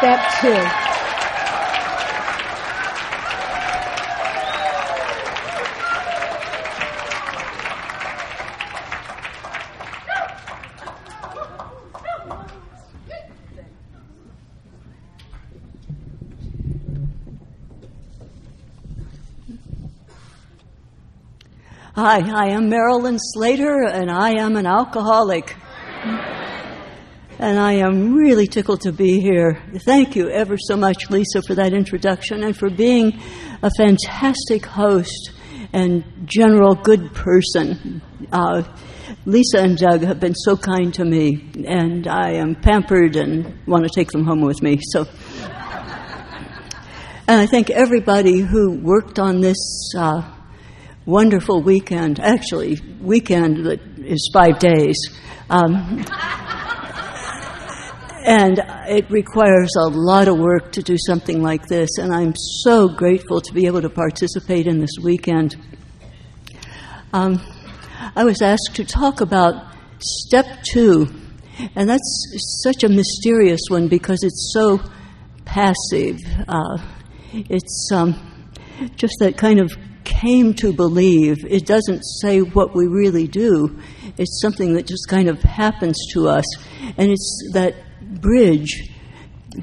step 2. Hi, I am Marilyn Slater, and I am an alcoholic. And I am really tickled to be here. Thank you ever so much, Lisa, for that introduction and for being a fantastic host and general good person. Lisa and Doug have been so kind to me, and I am pampered and want to take them home with me. And I thank everybody who worked on this wonderful weekend. Actually, weekend that is 5 days. And it requires a lot of work to do something like this, and I'm so grateful to be able to participate in this weekend. I was asked to talk about step 2, and that's such a mysterious one because it's so passive. It's just that kind of came to believe. It doesn't say what we really do. It's something that just kind of happens to us, and it's that bridge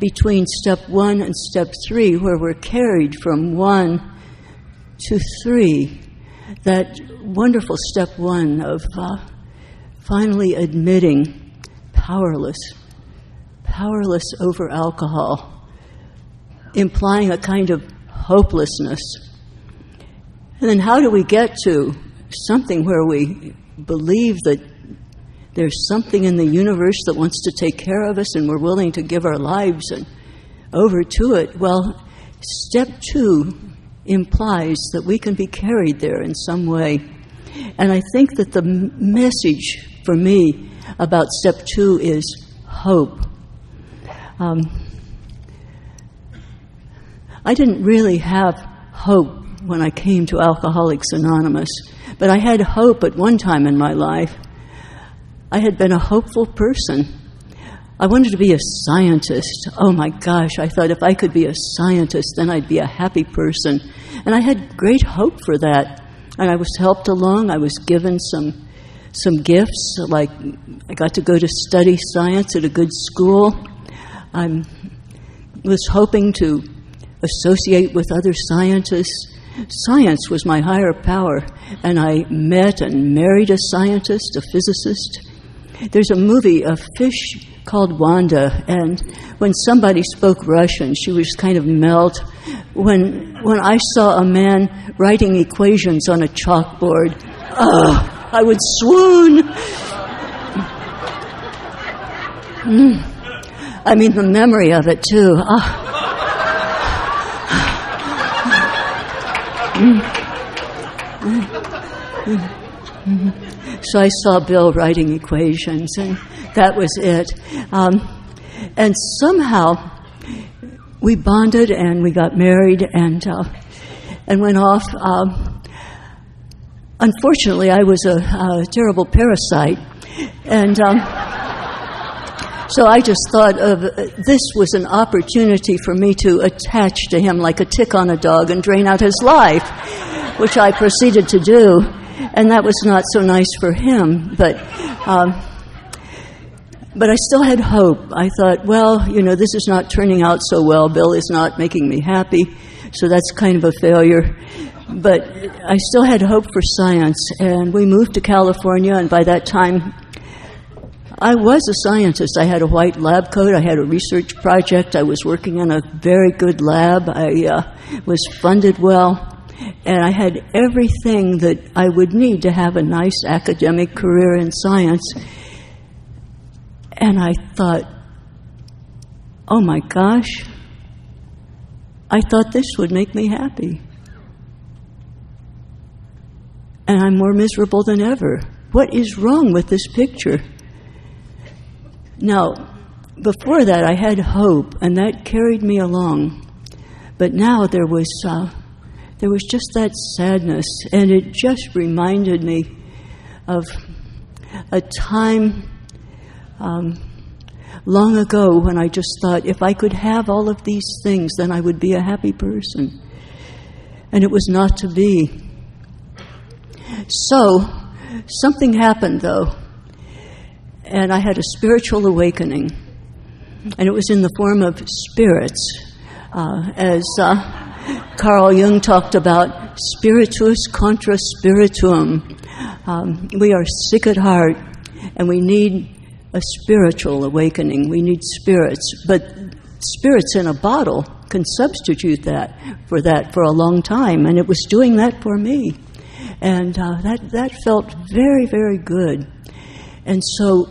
between step 1 and step 3 where we're carried from 1 to 3, that wonderful step 1 of finally admitting powerless over alcohol, implying a kind of hopelessness. And then how do we get to something where we believe that there's something in the universe that wants to take care of us and we're willing to give our lives and over to it? Well, step 2 implies that we can be carried there in some way. And I think that the message for me about step 2 is hope. I didn't really have hope when I came to Alcoholics Anonymous, but I had hope at one time in my life. I had been a hopeful person. I wanted to be a scientist. Oh my gosh, I thought if I could be a scientist, then I'd be a happy person. And I had great hope for that. And I was helped along. I was given some gifts, like I got to go to study science at a good school. I was hoping to associate with other scientists. Science was my higher power, and I met and married a scientist, a physicist. There's a movie, a fish called Wanda, and when somebody spoke Russian, she was kind of melt. When I saw a man writing equations on a chalkboard, I would swoon. I mean, the memory of it, too. So I saw Bill writing equations, and that was it. And somehow we bonded, and we got married, and went off. Unfortunately, I was a terrible parasite, and so I just thought of this was an opportunity for me to attach to him like a tick on a dog and drain out his life, which I proceeded to do. And that was not so nice for him, but I still had hope. I thought, well, this is not turning out so well. Bill is not making me happy, so that's kind of a failure. But I still had hope for science, and we moved to California, and by that time, I was a scientist. I had a white lab coat. I had a research project. I was working in a very good lab. I was funded well. And I had everything that I would need to have a nice academic career in science. And I thought, oh my gosh, I thought this would make me happy. And I'm more miserable than ever. What is wrong with this picture? Now, before that, I had hope, and that carried me along. But now there was just that sadness, and it just reminded me of a time long ago when I just thought, if I could have all of these things, then I would be a happy person. And it was not to be. So, something happened, though, and I had a spiritual awakening. And it was in the form of spirits, as Carl Jung talked about, spiritus contra spiritum. We are sick at heart, and we need a spiritual awakening. We need spirits, but spirits in a bottle can substitute that for a long time, and it was doing that for me. And that felt very, very good. And so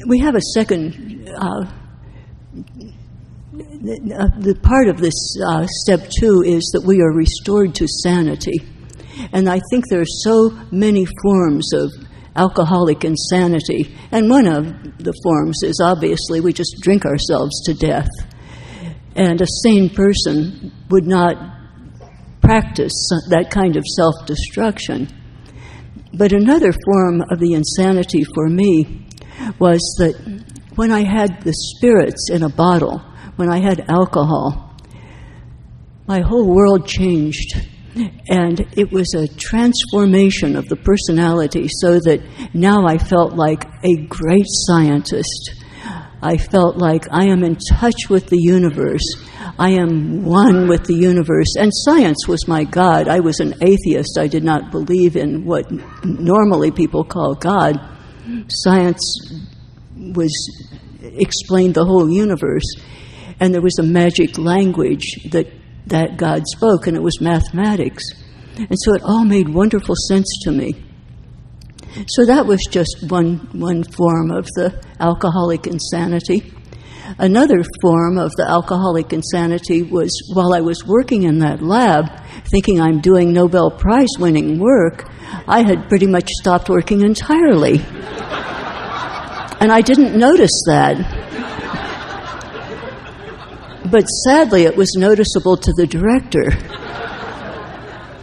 we have a second, the part of this step 2 is that we are restored to sanity. And I think there are so many forms of alcoholic insanity. And one of the forms is obviously we just drink ourselves to death. And a sane person would not practice that kind of self-destruction. But another form of the insanity for me was that when I had the spirits in a bottle, when I had alcohol, my whole world changed. And it was a transformation of the personality so that now I felt like a great scientist. I felt like I am in touch with the universe. I am one with the universe. And science was my God. I was an atheist. I did not believe in what normally people call God. Science explained the whole universe. And there was a magic language that God spoke, and it was mathematics. And so it all made wonderful sense to me. So that was just one form of the alcoholic insanity. Another form of the alcoholic insanity was while I was working in that lab, thinking I'm doing Nobel Prize-winning work, I had pretty much stopped working entirely. And I didn't notice that. But sadly, it was noticeable to the director.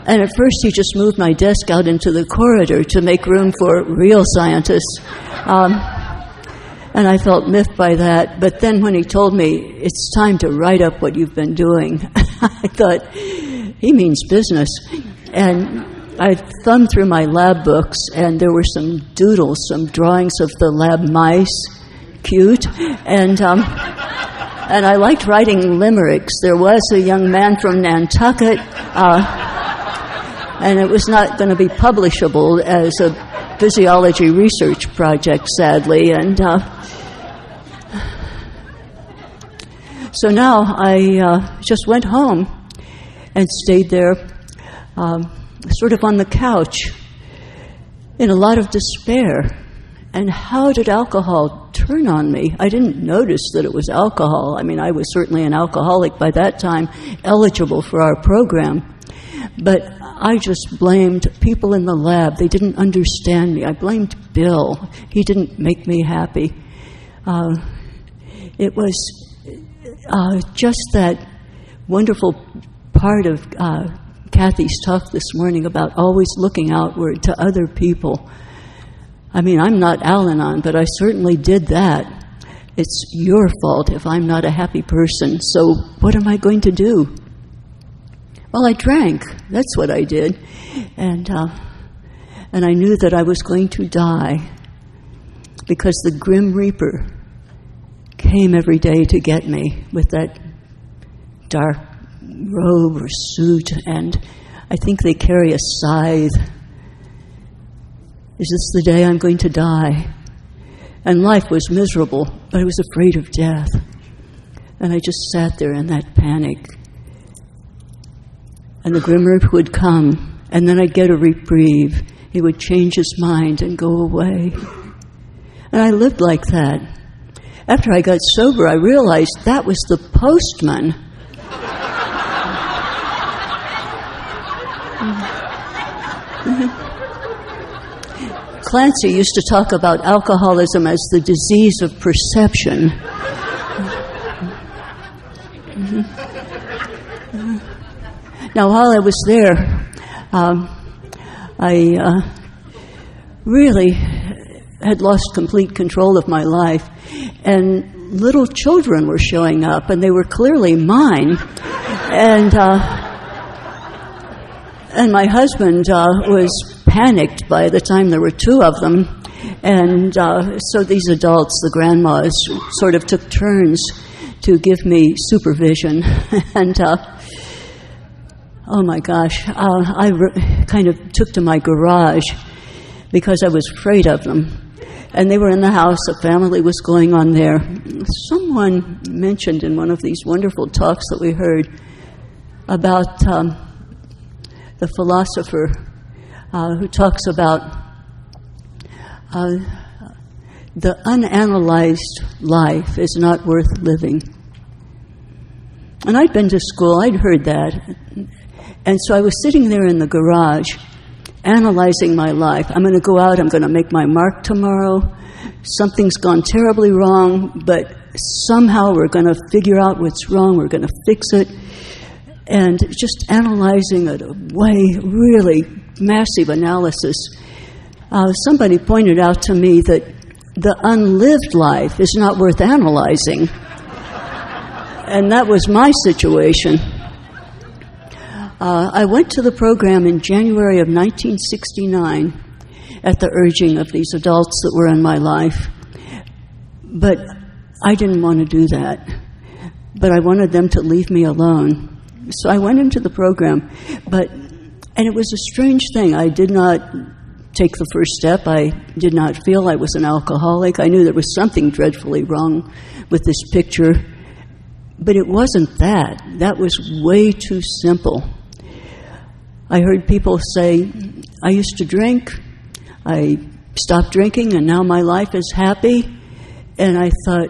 And at first, he just moved my desk out into the corridor to make room for real scientists. And I felt miffed by that. But then when he told me, it's time to write up what you've been doing, I thought, he means business. And I thumbed through my lab books, and there were some doodles, some drawings of the lab mice, cute. And I liked writing limericks. There was a young man from Nantucket, and it was not going to be publishable as a physiology research project, sadly. And so now I just went home and stayed there, sort of on the couch, in a lot of despair. And how did alcohol turn on me? I didn't notice that it was alcohol. I mean, I was certainly an alcoholic by that time, eligible for our program. But I just blamed people in the lab. They didn't understand me. I blamed Bill. He didn't make me happy. It was just that wonderful part of Kathy's talk this morning about always looking outward to other people. I mean, I'm not Al-Anon, but I certainly did that. It's your fault if I'm not a happy person, so what am I going to do? Well, I drank. That's what I did. And I knew that I was going to die because the Grim Reaper came every day to get me with that dark robe or suit, and I think they carry a scythe. Is this the day I'm going to die? And life was miserable, but I was afraid of death. And I just sat there in that panic. And the Grim Reaper would come, and then I'd get a reprieve. He would change his mind and go away. And I lived like that. After I got sober, I realized that was the postman. Clancy used to talk about alcoholism as the disease of perception. Now, while I was there, I really had lost complete control of my life, and little children were showing up, and they were clearly mine. And my husband was panicked by the time there were two of them. And so these adults, the grandmas, sort of took turns to give me supervision. And oh my gosh, I kind of took to my garage because I was afraid of them. And they were in the house, a family was going on there. Someone mentioned in one of these wonderful talks that we heard about the philosopher who talks about the unanalyzed life is not worth living. And I'd been to school, I'd heard that. And so I was sitting there in the garage, analyzing my life. I'm going to go out, I'm going to make my mark tomorrow. Something's gone terribly wrong, but somehow we're going to figure out what's wrong, we're going to fix it. And just analyzing it away, really massive analysis. Somebody pointed out to me that the unlived life is not worth analyzing. And that was my situation. I went to the program in January of 1969 at the urging of these adults that were in my life. But I didn't want to do that. But I wanted them to leave me alone. So I went into the program, and it was a strange thing. I did not take the first step. I did not feel I was an alcoholic. I knew there was something dreadfully wrong with this picture, but it wasn't that. That was way too simple. I heard people say, I used to drink, I stopped drinking, and now my life is happy. And I thought,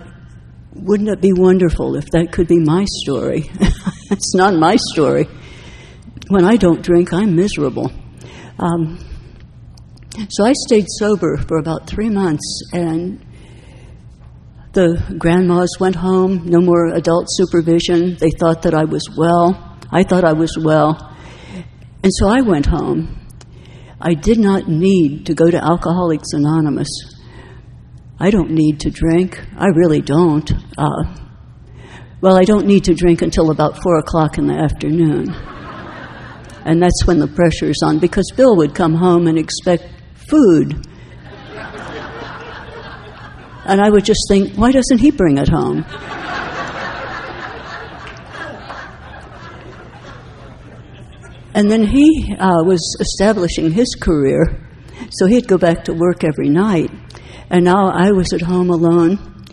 wouldn't it be wonderful if that could be my story? It's not my story. When I don't drink, I'm miserable. So I stayed sober for about 3 months, and the grandmas went home, no more adult supervision. They thought that I was well. I thought I was well. And so I went home. I did not need to go to Alcoholics Anonymous. I don't need to drink. I really don't. I don't need to drink until about 4 o'clock in the afternoon. And that's when the pressure's on, because Bill would come home and expect food. And I would just think, why doesn't he bring it home? And then he was establishing his career, so he'd go back to work every night. And now I was at home alone,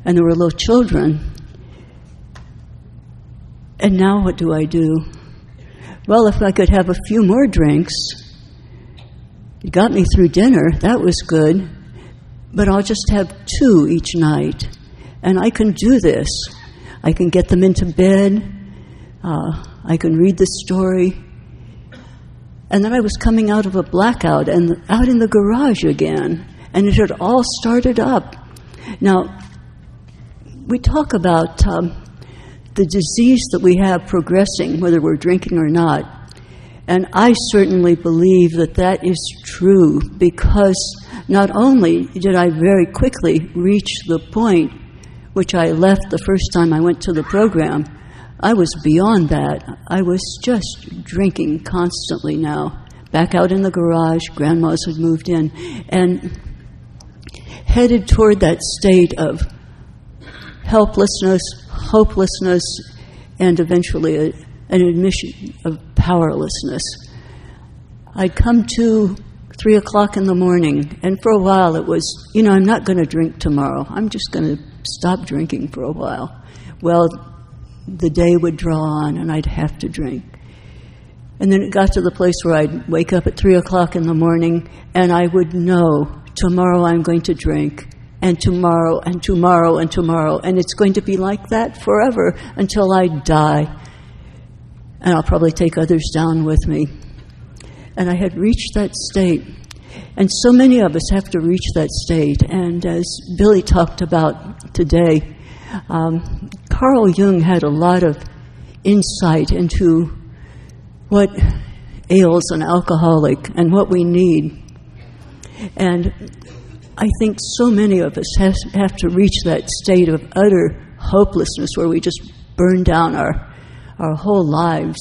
and there were little children. And now what do I do? Well, if I could have a few more drinks, it got me through dinner, that was good, but I'll just have 2 each night. And I can do this. I can get them into bed. I can read the story. And then I was coming out of a blackout and out in the garage again. And it had all started up. Now, we talk about the disease that we have progressing, whether we're drinking or not. And I certainly believe that that is true, because not only did I very quickly reach the point which I left the first time I went to the program, I was beyond that. I was just drinking constantly now. Back out in the garage, grandmas had moved in, and headed toward that state of helplessness, hopelessness, and eventually an admission of powerlessness. I'd come to 3 o'clock in the morning, and for a while it was, I'm not going to drink tomorrow. I'm just going to stop drinking for a while. Well, the day would draw on, and I'd have to drink. And then it got to the place where I'd wake up at 3 o'clock in the morning, and I would know, tomorrow I'm going to drink, and tomorrow, and tomorrow, and tomorrow, and it's going to be like that forever until I die. And I'll probably take others down with me. And I had reached that state. And so many of us have to reach that state. And as Billy talked about today, Carl Jung had a lot of insight into what ails an alcoholic and what we need. And I think so many of us have to reach that state of utter hopelessness where we just burn down our whole lives.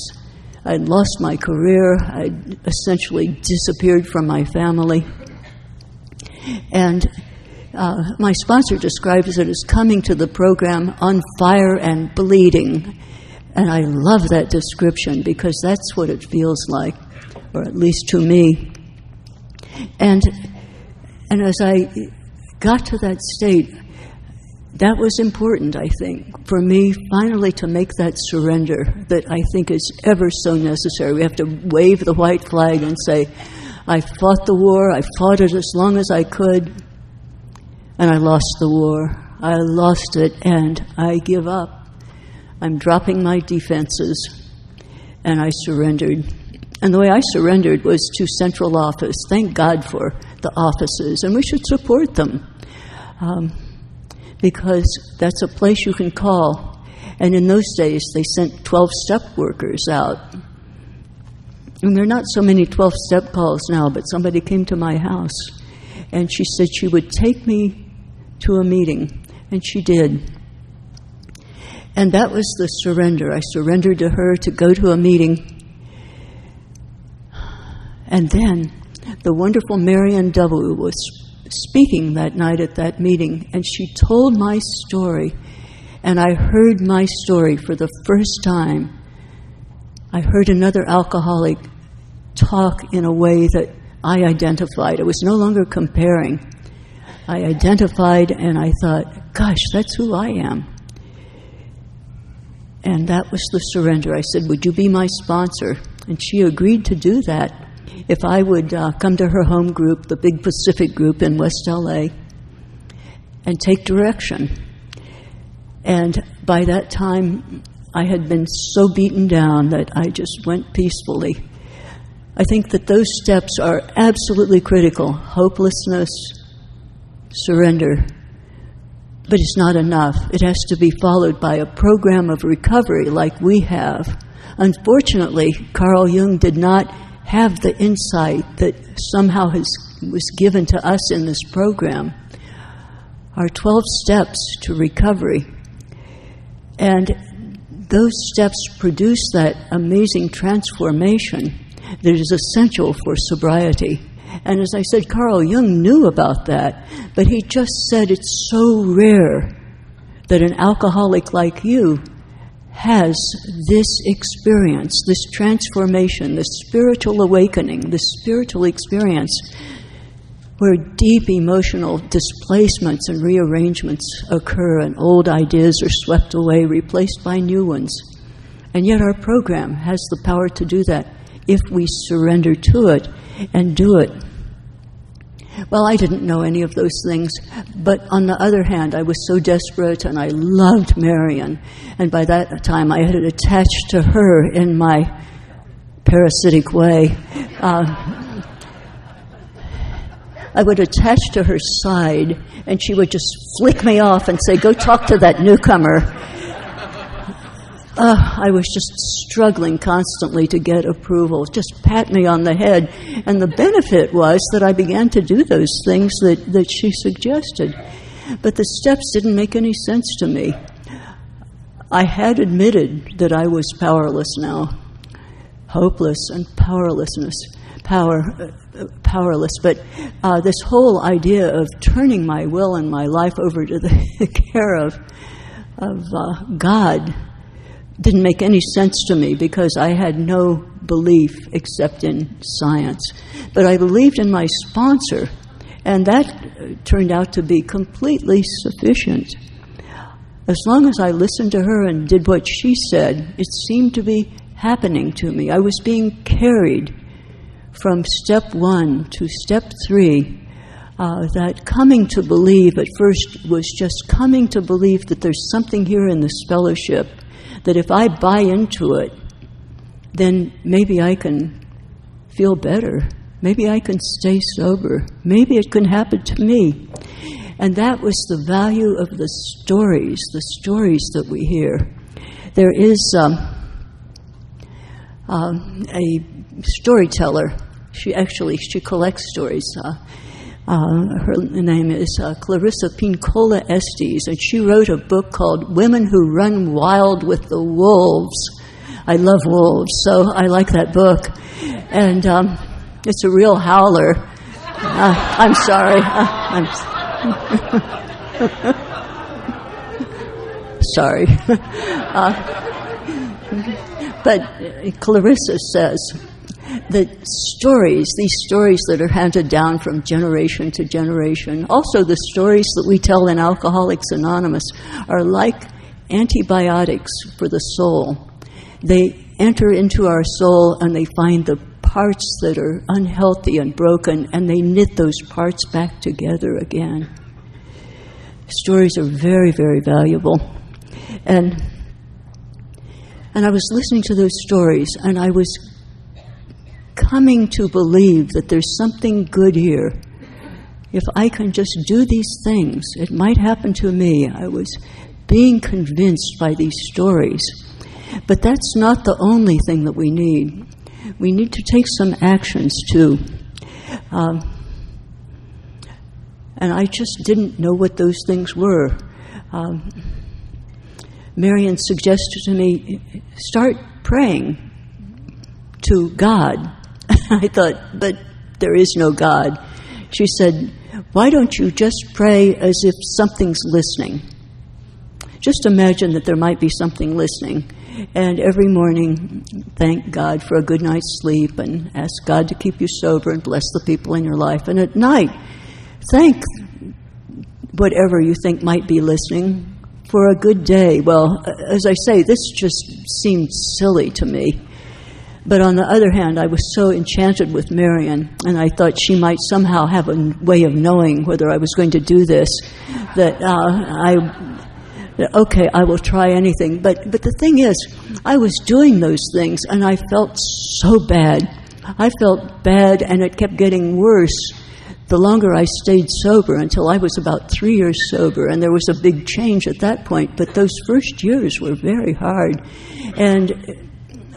I'd lost my career. I'd essentially disappeared from my family. And my sponsor describes it as coming to the program on fire and bleeding. And I love that description because that's what it feels like, or at least to me. And as I got to that state, that was important, I think, for me finally to make that surrender that I think is ever so necessary. We have to wave the white flag and say, I fought the war, I fought it as long as I could, and I lost the war. I lost it, and I give up. I'm dropping my defenses, and I surrendered. And the way I surrendered was to central office. Thank God for the offices, and we should support them. Because that's a place you can call. And in those days, they sent 12-step workers out. And there are not so many 12-step calls now, but somebody came to my house, and she said she would take me to a meeting, and she did. And that was the surrender. I surrendered to her to go to a meeting. And then the wonderful Marion W. was speaking that night at that meeting, and she told my story, and I heard my story for the first time. I heard another alcoholic talk in a way that I identified. I was no longer comparing. I identified, and I thought, gosh, that's who I am. And that was the surrender. I said, would you be my sponsor? And she agreed to do that. If I would come to her home group, the big Pacific group in West LA, and take direction. And by that time, I had been so beaten down that I just went peacefully. I think that those steps are absolutely critical. Hopelessness, surrender. But it's not enough. It has to be followed by a program of recovery like we have. Unfortunately, Carl Jung did not have the insight that somehow was given to us in this program. Our 12 steps to recovery. And those steps produce that amazing transformation that is essential for sobriety. And as I said, Carl Jung knew about that, but he just said it's so rare that an alcoholic like you has this experience, this transformation, this spiritual awakening, this spiritual experience where deep emotional displacements and rearrangements occur and old ideas are swept away, replaced by new ones. And yet our program has the power to do that if we surrender to it and do it. Well, I didn't know any of those things, but on the other hand, I was so desperate, and I loved Marion, and by that time I had attached to her in my parasitic way. I would attach to her side, and she would just flick me off and say, go talk to that newcomer. I was just struggling constantly to get approval. Just pat me on the head. And the benefit was that I began to do those things that she suggested. But the steps didn't make any sense to me. I had admitted that I was powerless now. Hopeless and powerlessness. Powerless. But this whole idea of turning my will and my life over to the care of God didn't make any sense to me because I had no belief except in science. But I believed in my sponsor, and that turned out to be completely sufficient. As long as I listened to her and did what she said, it seemed to be happening to me. I was being carried from step 1 to step 3. That coming to believe at first was just coming to believe that there's something here in this fellowship, that if I buy into it, then maybe I can feel better. Maybe I can stay sober. Maybe it can happen to me. And that was the value of the stories that we hear. There is a storyteller. She collects stories. Her name is Clarissa Pinkola Estes, and she wrote a book called Women Who Run Wild with the Wolves. I love wolves, so I like that book. And it's a real howler. I'm sorry. Sorry. But Clarissa says that these stories that are handed down from generation to generation, also the stories that we tell in Alcoholics Anonymous, are like antibiotics for the soul. They enter into our soul and they find the parts that are unhealthy and broken, and they knit those parts back together again. Stories are very, very valuable. And I was listening to those stories, and I was coming to believe that there's something good here. If I can just do these things, it might happen to me. I was being convinced by these stories. But that's not the only thing that we need. We need to take some actions too. And I just didn't know what those things were. Marion suggested to me, start praying to God. I thought, but there is no God. She said, why don't you just pray as if something's listening? Just imagine that there might be something listening. And every morning, thank God for a good night's sleep and ask God to keep you sober and bless the people in your life. And at night, thank whatever you think might be listening for a good day. Well, as I say, this just seemed silly to me. But on the other hand, I was so enchanted with Marion, and I thought she might somehow have a way of knowing whether I was going to do this, that okay, I will try anything. But the thing is, I was doing those things, and I felt so bad. I felt bad, and it kept getting worse the longer I stayed sober, until I was about 3 years sober, and there was a big change at that point. But those first years were very hard. And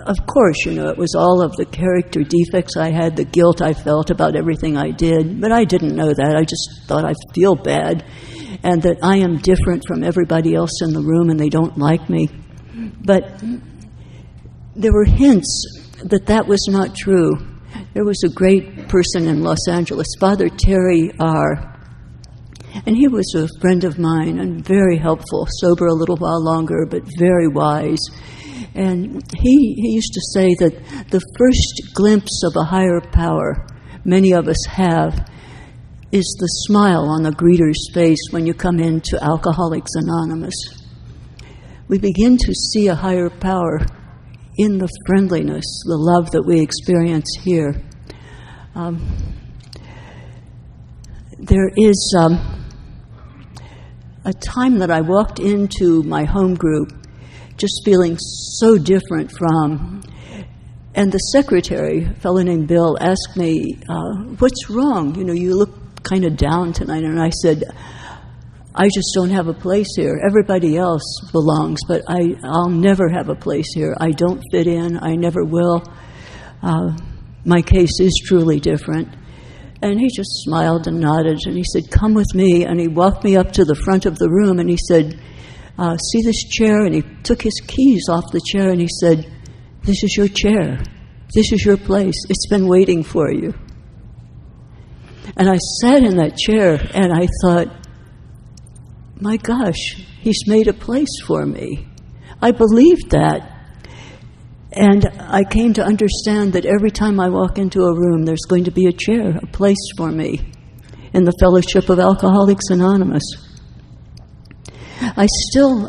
of course, it was all of the character defects I had, the guilt I felt about everything I did. But I didn't know that. I just thought I feel bad, and that I am different from everybody else in the room, and they don't like me. But there were hints that was not true. There was a great person in Los Angeles, Father Terry R., and he was a friend of mine and very helpful, sober a little while longer, but very wise. And he used to say that the first glimpse of a higher power many of us have is the smile on the greeter's face when you come into Alcoholics Anonymous. We begin to see a higher power in the friendliness, the love that we experience here. There is a time that I walked into my home group just feeling so different from, and the secretary, a fellow named Bill, asked me, what's wrong? You look kind of down tonight. And I said, I just don't have a place here. Everybody else belongs, but I'll never have a place here. I don't fit in. I never will. My case is truly different. And he just smiled and nodded, and he said, come with me. And he walked me up to the front of the room, and he said, see this chair? And he took his keys off the chair, and he said, this is your chair. This is your place. It's been waiting for you. And I sat in that chair, and I thought, my gosh, he's made a place for me. I believed that. And I came to understand that every time I walk into a room, there's going to be a chair, a place for me in the Fellowship of Alcoholics Anonymous. I still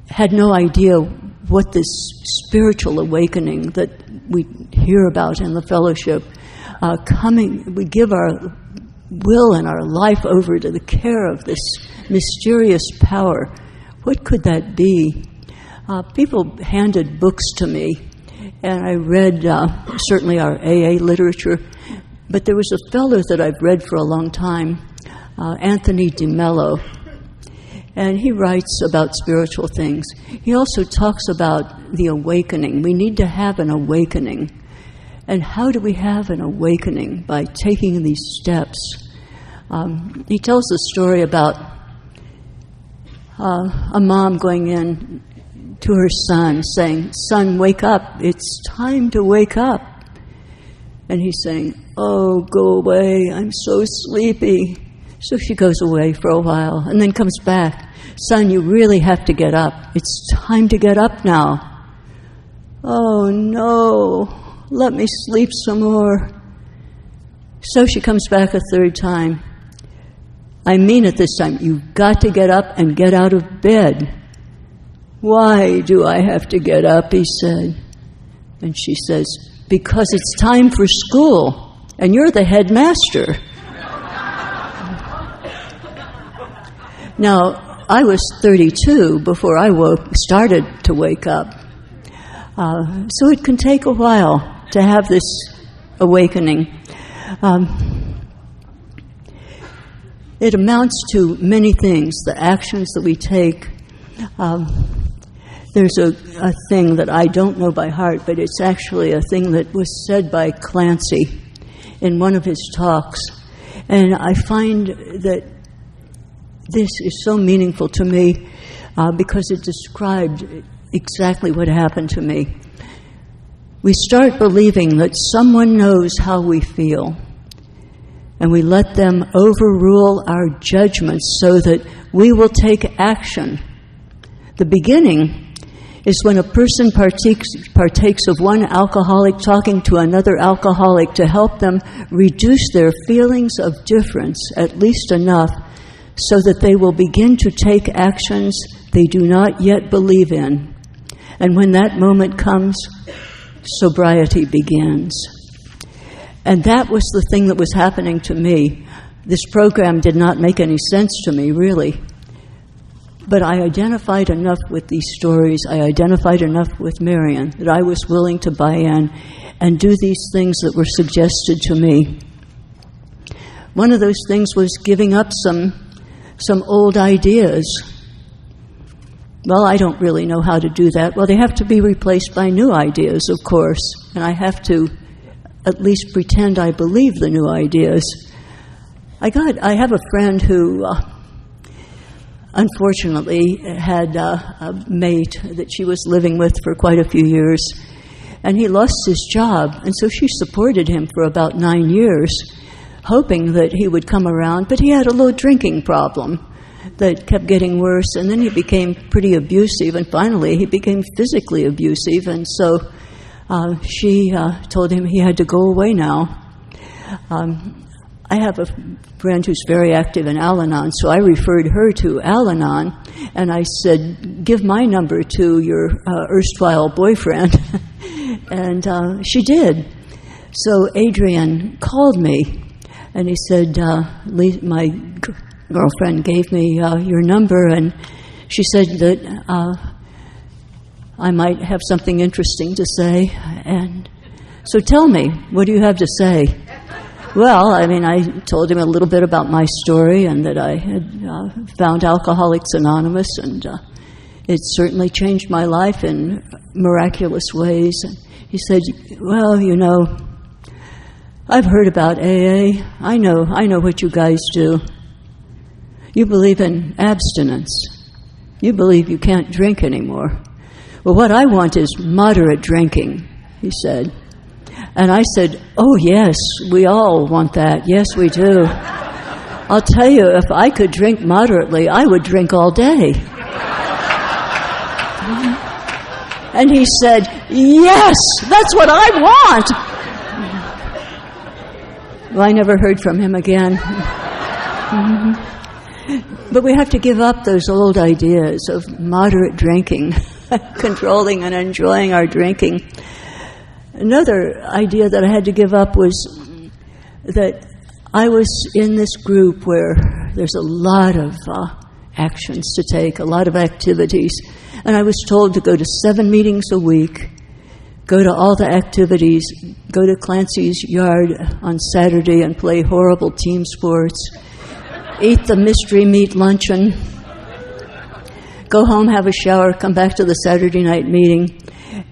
had no idea what this spiritual awakening that we hear about in the fellowship, we give our will and our life over to the care of this mysterious power. What could that be? People handed books to me, and I read certainly our AA literature, but there was a fellow that I've read for a long time, Anthony DeMello, and he writes about spiritual things. He also talks about the awakening. We need to have an awakening. And how do we have an awakening? By taking these steps. He tells the story about a mom going in to her son saying, "Son, wake up. It's time to wake up." And he's saying, "Oh, go away. I'm so sleepy." So she goes away for a while and then comes back. "Son, you really have to get up. It's time to get up now." "Oh, no. Let me sleep some more." So she comes back a third time. "I mean it this time. You've got to get up and get out of bed." "Why do I have to get up?" he said. And she says, "Because it's time for school, and you're the headmaster." Now, I was 32 before I started to wake up. So it can take a while to have this awakening. It amounts to many things, the actions that we take. There's a thing that I don't know by heart, but it's actually a thing that was said by Clancy in one of his talks. And I find that this is so meaningful to me because it described exactly what happened to me. We start believing that someone knows how we feel, and we let them overrule our judgments so that we will take action. The beginning is when a person partakes of one alcoholic talking to another alcoholic to help them reduce their feelings of difference, at least enough, so that they will begin to take actions they do not yet believe in. And when that moment comes, sobriety begins. And that was the thing that was happening to me. This program did not make any sense to me, really. But I identified enough with these stories, I identified enough with Marion, that I was willing to buy in and do these things that were suggested to me. One of those things was giving up some old ideas. Well, I don't really know how to do that. Well, they have to be replaced by new ideas, of course, and I have to at least pretend I believe the new ideas. I have a friend who unfortunately had a mate that she was living with for quite a few years, and he lost his job, and so she supported him for about 9 years, hoping that he would come around, but he had a low drinking problem that kept getting worse, and then he became pretty abusive, and finally he became physically abusive, and so she told him he had to go away now. I have a friend who's very active in Al-Anon, so I referred her to Al-Anon, and I said, "Give my number to your erstwhile boyfriend," and she did. So Adrian called me, and he said, my girlfriend gave me your number, and she said that I might have something interesting to say. And so tell me, what do you have to say? Well, I told him a little bit about my story and that I had found Alcoholics Anonymous, and it certainly changed my life in miraculous ways. And he said, "Well, I've heard about AA. I know what you guys do. You believe in abstinence. You believe you can't drink anymore. Well, what I want is moderate drinking," he said. And I said, "Oh, yes, we all want that. Yes, we do. I'll tell you, if I could drink moderately, I would drink all day." And he said, "Yes, that's what I want." Well, I never heard from him again. But we have to give up those old ideas of moderate drinking, controlling and enjoying our drinking. Another idea that I had to give up was that I was in this group where there's a lot of actions to take, a lot of activities, and I was told to go to 7 meetings a week, go to all the activities, go to Clancy's yard on Saturday and play horrible team sports, eat the mystery meat luncheon, go home, have a shower, come back to the Saturday night meeting.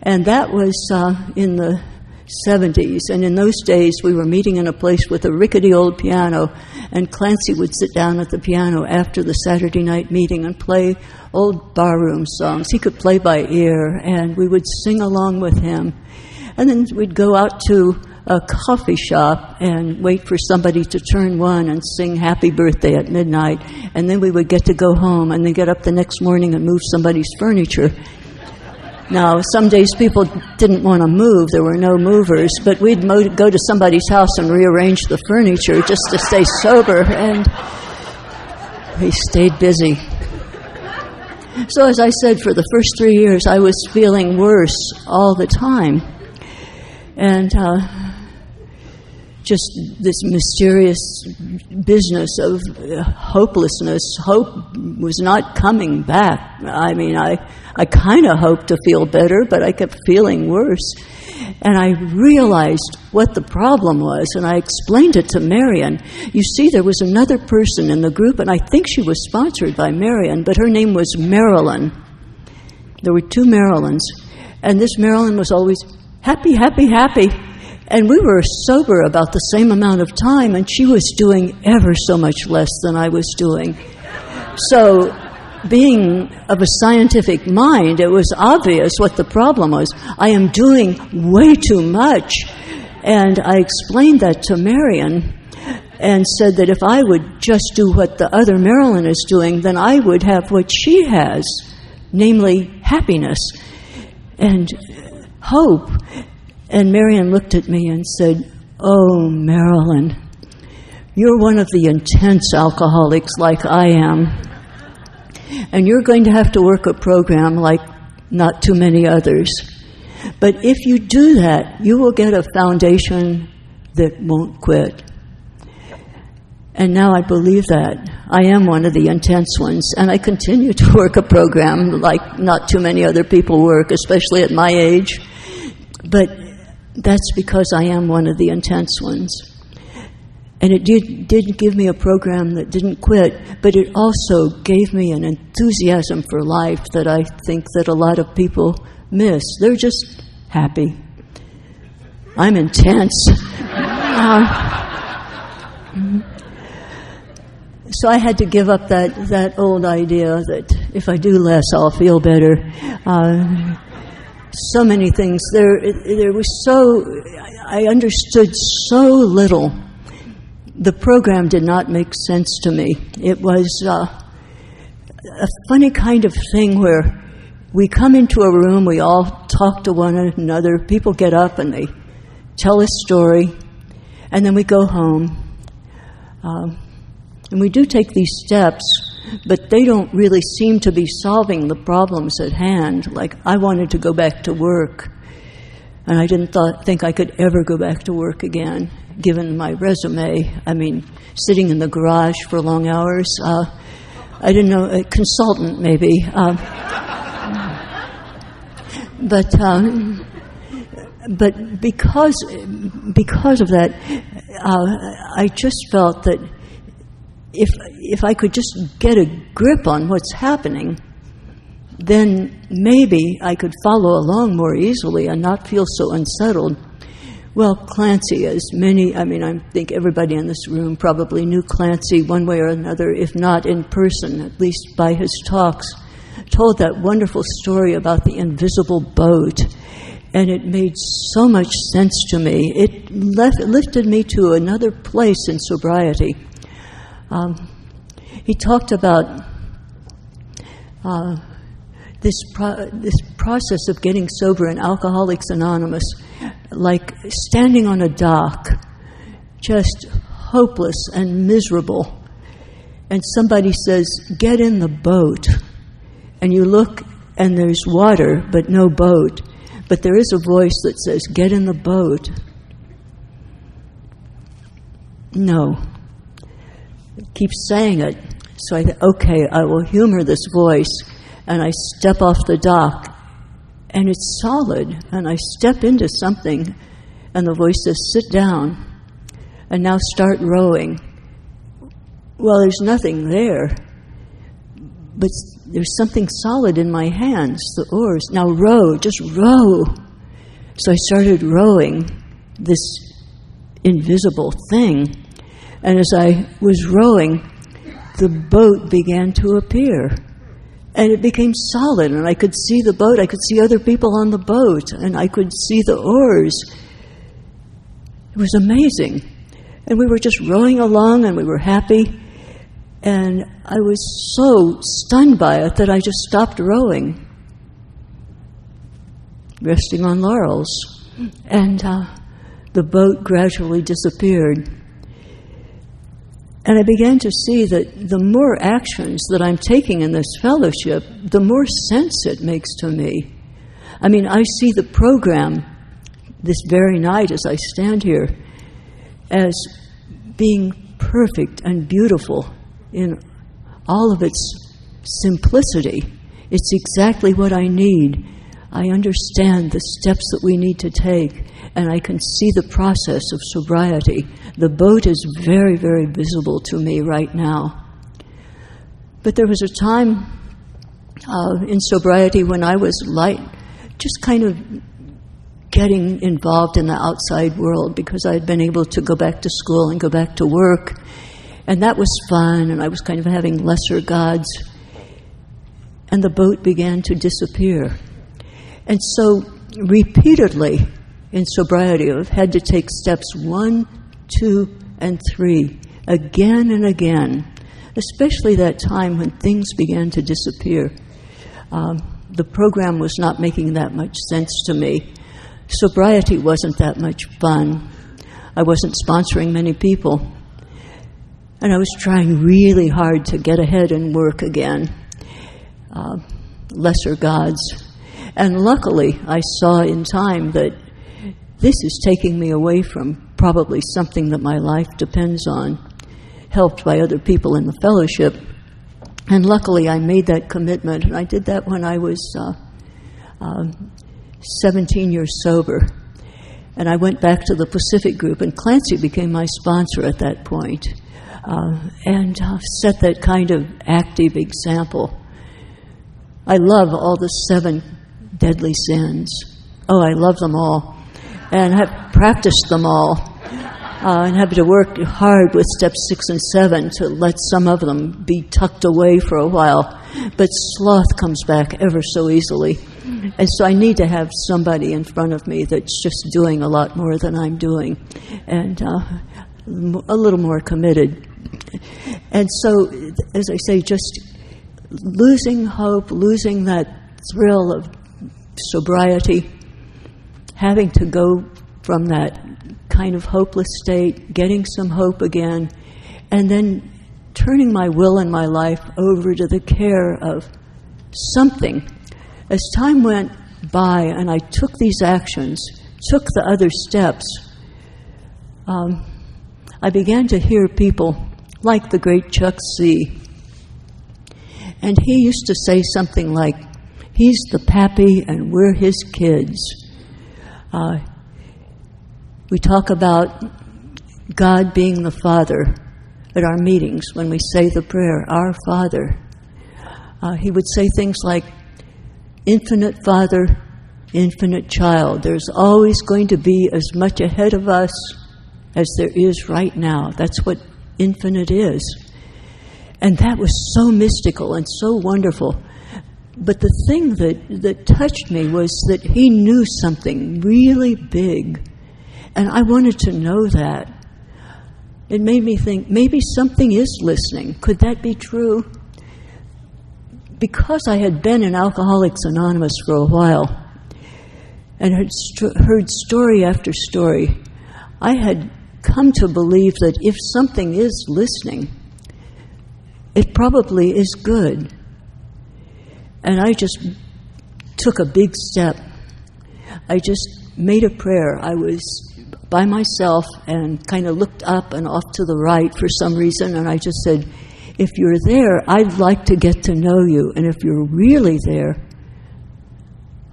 And that was in the 70s, and in those days we were meeting in a place with a rickety old piano, and Clancy would sit down at the piano after the Saturday night meeting and play old barroom songs. He could play by ear, and we would sing along with him. And then we'd go out to a coffee shop and wait for somebody to turn one and sing Happy Birthday at midnight, and then we would get to go home and then get up the next morning and move somebody's furniture. Now, some days people didn't want to move. There were no movers, but we'd go to somebody's house and rearrange the furniture just to stay sober, and we stayed busy. So as I said, for the first 3 years, I was feeling worse all the time. And just this mysterious business of hopelessness. Hope was not coming back. I mean, I kind of hoped to feel better, but I kept feeling worse. And I realized what the problem was, and I explained it to Marion. You see, there was another person in the group, and I think she was sponsored by Marion, but her name was Marilyn. There were 2 Marilyns, and this Marilyn was always happy, happy, happy. And we were sober about the same amount of time, and she was doing ever so much less than I was doing. So, being of a scientific mind, it was obvious what the problem was. I am doing way too much. And I explained that to Marion and said that if I would just do what the other Marilyn is doing, then I would have what she has, namely happiness and hope. And Marion looked at me and said, "Oh, Marilyn, you're one of the intense alcoholics like I am, and you're going to have to work a program like not too many others. But if you do that, you will get a foundation that won't quit." And now I believe that. I am one of the intense ones, and I continue to work a program like not too many other people work, especially at my age. But that's because I am one of the intense ones. And it did give me a program that didn't quit, but it also gave me an enthusiasm for life that I think that a lot of people miss. They're just happy. I'm intense. So I had to give up that old idea that if I do less, I'll feel better. So many things. There was I understood so little. The program did not make sense to me. It was a funny kind of thing where we come into a room, we all talk to one another, people get up and they tell a story, and then we go home. And we do take these steps, but they don't really seem to be solving the problems at hand. Like, I wanted to go back to work, and I didn't think I could ever go back to work again, given my resume. I mean, sitting in the garage for long hours. I didn't know, a consultant maybe. But because of that, I just felt that if I could just get a grip on what's happening, then maybe I could follow along more easily and not feel so unsettled. Well, Clancy, I think everybody in this room probably knew Clancy one way or another, if not in person, at least by his talks, told that wonderful story about the invisible boat. And it made so much sense to me. It lifted me to another place in sobriety. He talked about this process of getting sober in Alcoholics Anonymous, like standing on a dock, just hopeless and miserable. And somebody says, "Get in the boat." And you look and there's water, but no boat. But there is a voice that says, "Get in the boat." No. It keeps saying it. So I thought, okay, I will humor this voice. And I step off the dock, and it's solid. And I step into something, and the voice says, "Sit down, and now start rowing." Well, there's nothing there, but there's something solid in my hands, the oars. Now row, just row. So I started rowing, this invisible thing. And as I was rowing, the boat began to appear. And it became solid, and I could see the boat. I could see other people on the boat, and I could see the oars. It was amazing. And we were just rowing along, and we were happy. And I was so stunned by it that I just stopped rowing, resting on laurels. And the boat gradually disappeared. And I began to see that the more actions that I'm taking in this fellowship, the more sense it makes to me. I mean, I see the program this very night as I stand here as being perfect and beautiful in all of its simplicity. It's exactly what I need. I understand the steps that we need to take, and I can see the process of sobriety. The boat is very, very visible to me right now. But there was a time in sobriety when I was just kind of getting involved in the outside world, because I had been able to go back to school and go back to work, and that was fun, and I was kind of having lesser gods. And the boat began to disappear. And so repeatedly in sobriety, I've had to take steps 1, 2, and 3 again and again, especially that time when things began to disappear. The program was not making that much sense to me. Sobriety wasn't that much fun. I wasn't sponsoring many people. And I was trying really hard to get ahead and work again. Lesser gods. And luckily, I saw in time that this is taking me away from probably something that my life depends on, helped by other people in the fellowship. And luckily, I made that commitment, and I did that when I was 17 years sober. And I went back to the Pacific Group, and Clancy became my sponsor at that point, and set that kind of active example. I love all the 7 deadly sins. Oh, I love them all, and have practiced them all, and have to work hard with steps 6 and 7 to let some of them be tucked away for a while. But sloth comes back ever so easily. And so I need to have somebody in front of me that's just doing a lot more than I'm doing, and a little more committed. And so, as I say, just losing hope, losing that thrill of sobriety, having to go from that kind of hopeless state, getting some hope again, and then turning my will and my life over to the care of something. As time went by and I took these actions, took the other steps, I began to hear people like the great Chuck C. And he used to say something like, he's the pappy and we're his kids. We talk about God being the Father at our meetings when we say the prayer, Our Father. He would say things like, infinite Father, infinite child. There's always going to be as much ahead of us as there is right now. That's what infinite is. And that was so mystical and so wonderful. But the thing that touched me was that he knew something really big. And I wanted to know that. It made me think, maybe something is listening. Could that be true? Because I had been in Alcoholics Anonymous for a while and had heard story after story, I had come to believe that if something is listening, it probably is good. And I just took a big step. I just made a prayer. I was by myself and kind of looked up and off to the right for some reason, and I just said, if you're there, I'd like to get to know you. And if you're really there,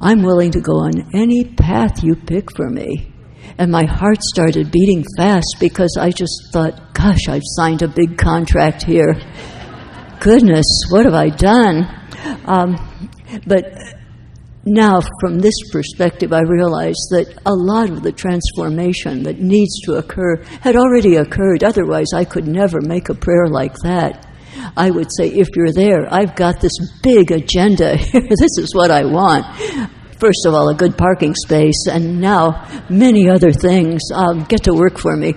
I'm willing to go on any path you pick for me. And my heart started beating fast because I just thought, gosh, I've signed a big contract here. Goodness, what have I done? But now, from this perspective, I realize that a lot of the transformation that needs to occur had already occurred. Otherwise, I could never make a prayer like that. I would say, if you're there, I've got this big agenda here. This is what I want. First of all, a good parking space, and now many other things. Get to work for me.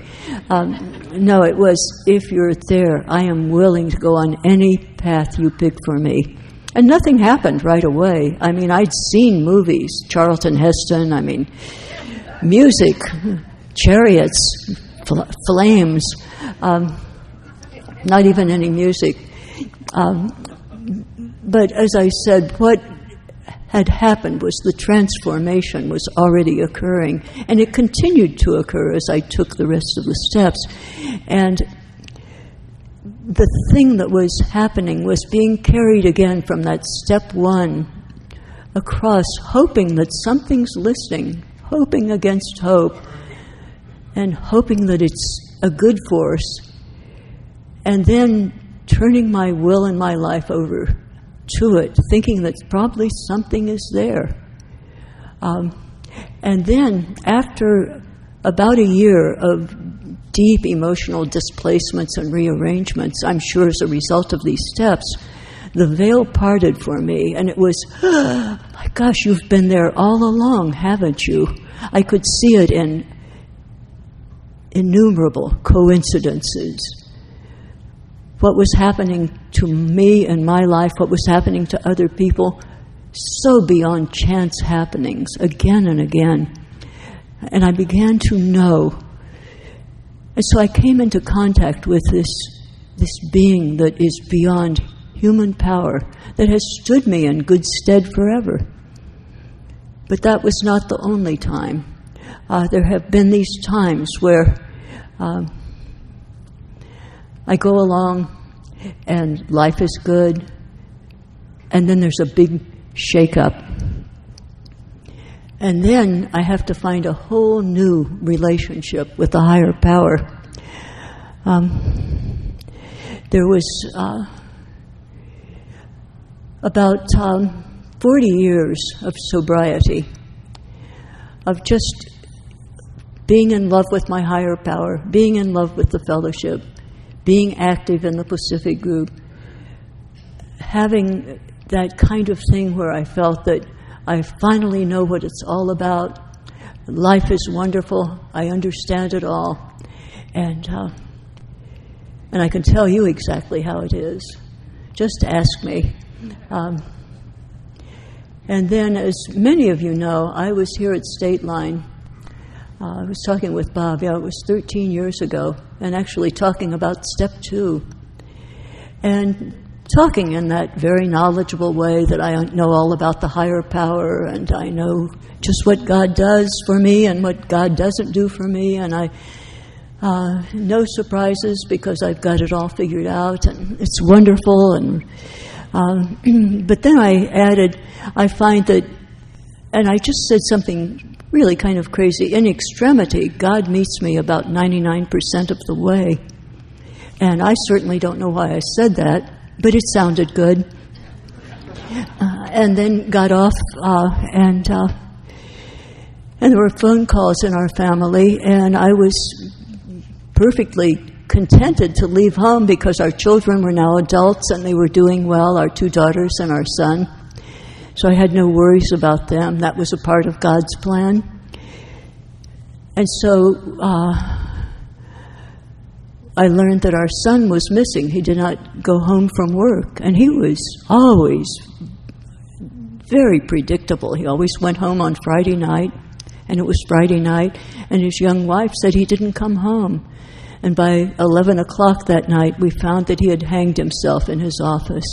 No, it was, if you're there, I am willing to go on any path you pick for me. And nothing happened right away. I mean, I'd seen movies, Charlton Heston, music, chariots, flames, not even any music. But as I said, what had happened was the transformation was already occurring, and it continued to occur as I took the rest of the steps. And the thing that was happening was being carried again from that step one across, hoping that something's listening, hoping against hope, and hoping that it's a good force, and then turning my will and my life over to it, thinking that probably something is there. And then, after about a year of deep emotional displacements and rearrangements, I'm sure as a result of these steps, the veil parted for me, and it was, oh my gosh, you've been there all along, haven't you? I could see it in innumerable coincidences. What was happening to me in my life, what was happening to other people, so beyond chance happenings, again and again. And I began to know. And so I came into contact with this being that is beyond human power, that has stood me in good stead forever. But that was not the only time. There have been these times where I go along and life is good, and then there's a big shake-up. And then I have to find a whole new relationship with the higher power. There was about 40 years of sobriety, of just being in love with my higher power, being in love with the fellowship, being active in the Pacific group, having that kind of thing where I felt that I finally know what it's all about. Life is wonderful. I understand it all. And I can tell you exactly how it is. Just ask me. And then, as many of you know, I was here at Stateline. I was talking with Bob, it was 13 years ago, and actually talking about step 2. And talking in that very knowledgeable way that I know all about the higher power, and I know just what God does for me and what God doesn't do for me, and I no surprises because I've got it all figured out, and it's wonderful. And but then I added, I find that, and I just said something really kind of crazy, in extremity, God meets me about 99% of the way. And I certainly don't know why I said that, but it sounded good. And then got off, and there were phone calls in our family, and I was perfectly contented to leave home because our children were now adults and they were doing well, our 2 daughters and our son. So I had no worries about them. That was a part of God's plan. And so I learned that our son was missing. He did not go home from work, and he was always very predictable. He always went home on Friday night, and it was Friday night, and his young wife said he didn't come home. And by 11 o'clock that night, we found that he had hanged himself in his office.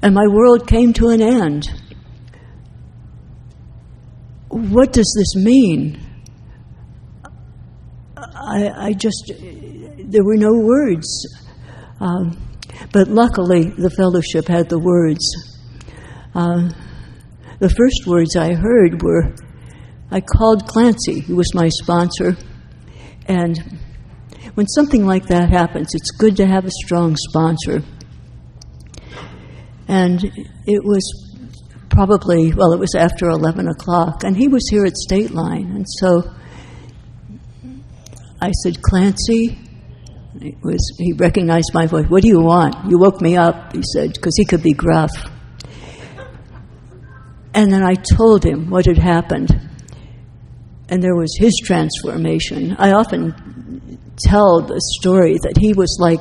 And my world came to an end. What does this mean? There were no words. But luckily, the fellowship had the words. The first words I heard were, I called Clancy, who was my sponsor, and when something like that happens, it's good to have a strong sponsor. And it was probably, well, it was after 11 o'clock, and he was here at Stateline. And so I said, Clancy, he recognized my voice. What do you want? You woke me up, he said, because he could be gruff. And then I told him what had happened. And there was his transformation. I often tell the story that he was like